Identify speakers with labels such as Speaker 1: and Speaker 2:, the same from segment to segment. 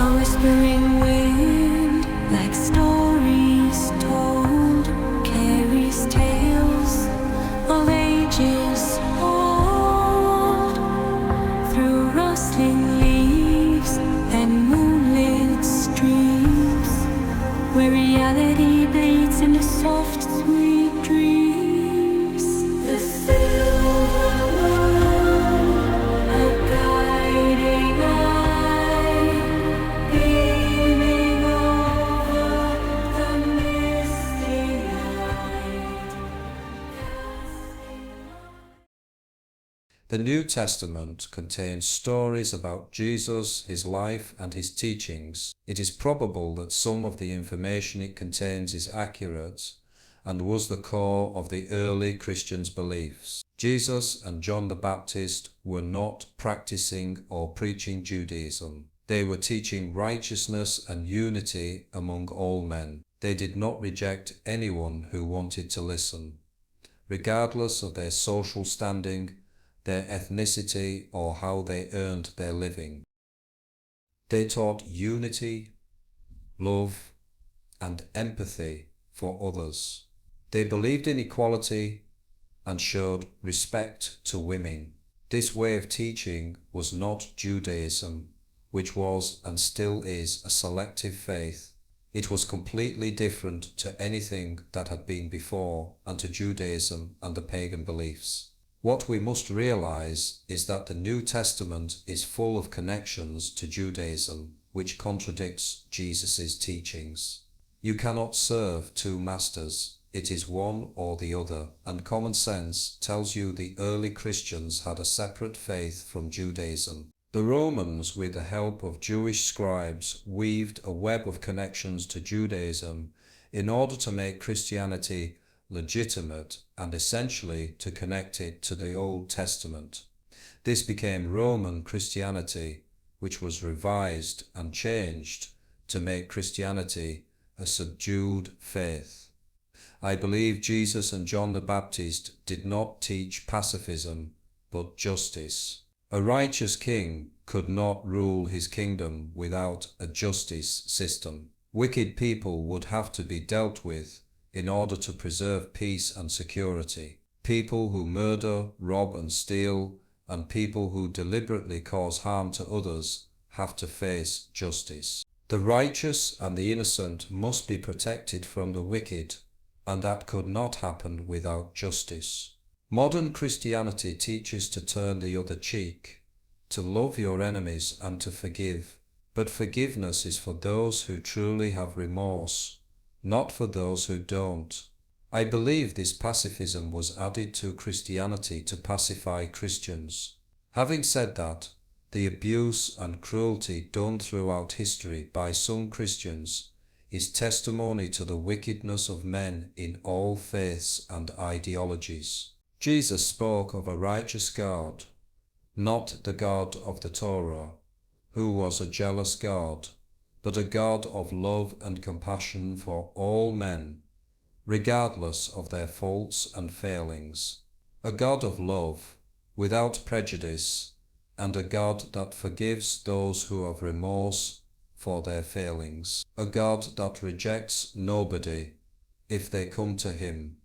Speaker 1: A whispering wind, like stories told, carries tales of ages old, through rustling leaves and moonlit streams, where reality bleeds into soft, sweet dreams. The silver moon, a guiding eye, beaming over the misty night.
Speaker 2: The New Testament contains stories about Jesus, his life, and his teachings. It is probable that some of the information it contains is accurate and was the core of the early Christians' beliefs. Jesus and John the Baptist were not practicing or preaching Judaism. They were teaching righteousness and unity among all men. They did not reject anyone who wanted to listen, regardless of their social standing, their ethnicity, or how they earned their living. They taught unity, love, and empathy for others. They believed in equality and showed respect to women. This way of teaching was not Judaism, which was and still is a selective faith. It was completely different to anything that had been before and to Judaism and the pagan beliefs. What we must realize is that the New Testament is full of connections to Judaism, which contradicts Jesus' teachings. You cannot serve two masters. It is one or the other, and common sense tells you the early Christians had a separate faith from Judaism. The Romans, with the help of Jewish scribes, weaved a web of connections to Judaism in order to make Christianity legitimate and essentially to connect it to the Old Testament. This became Roman Christianity, which was revised and changed to make Christianity a subdued faith. I believe Jesus and John the Baptist did not teach pacifism, but justice. A righteous king could not rule his kingdom without a justice system. Wicked people would have to be dealt with in order to preserve peace and security. People who murder, rob and steal, and people who deliberately cause harm to others have to face justice. The righteous and the innocent must be protected from the wicked, and that could not happen without justice. Modern Christianity teaches to turn the other cheek, to love your enemies and to forgive. But forgiveness is for those who truly have remorse, not for those who don't. I believe this pacifism was added to Christianity to pacify Christians. Having said that, the abuse and cruelty done throughout history by some Christians is testimony to the wickedness of men in all faiths and ideologies. Jesus spoke of a righteous God, not the God of the Torah, who was a jealous God, but a God of love and compassion for all men, regardless of their faults and failings. A God of love, without prejudice, and a God that forgives those who have remorse for their failings. A God that rejects nobody if they come to him.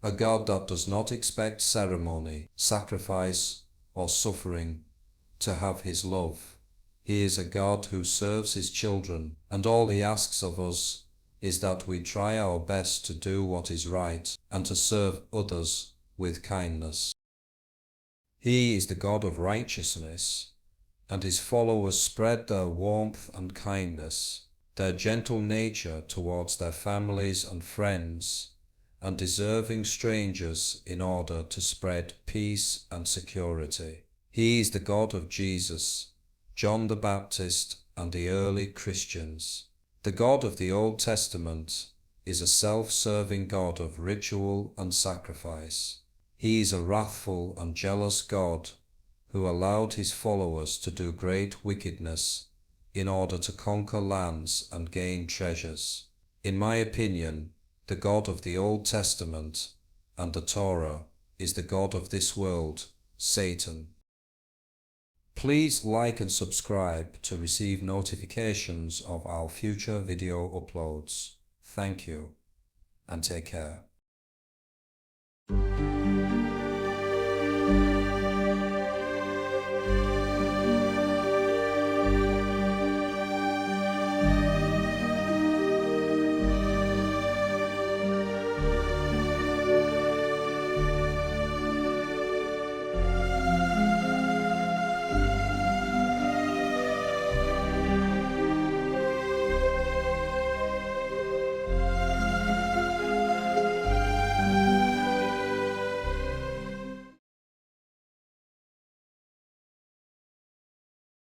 Speaker 2: A God that does not expect ceremony, sacrifice, or suffering to have his love. He is a God who serves his children, and all he asks of us is that we try our best to do what is right and to serve others with kindness. He is the God of righteousness, and his followers spread their warmth and kindness, their gentle nature towards their families and friends, and deserving strangers in order to spread peace and security. He is the God of Jesus, John the Baptist, and the early Christians. The God of the Old Testament is a self-serving God of ritual and sacrifice. He is a wrathful and jealous God who allowed his followers to do great wickedness in order to conquer lands and gain treasures. In my opinion, the God of the Old Testament and the Torah is the God of this world, Satan. Please like and subscribe to receive notifications of our future video uploads. Thank you and take care.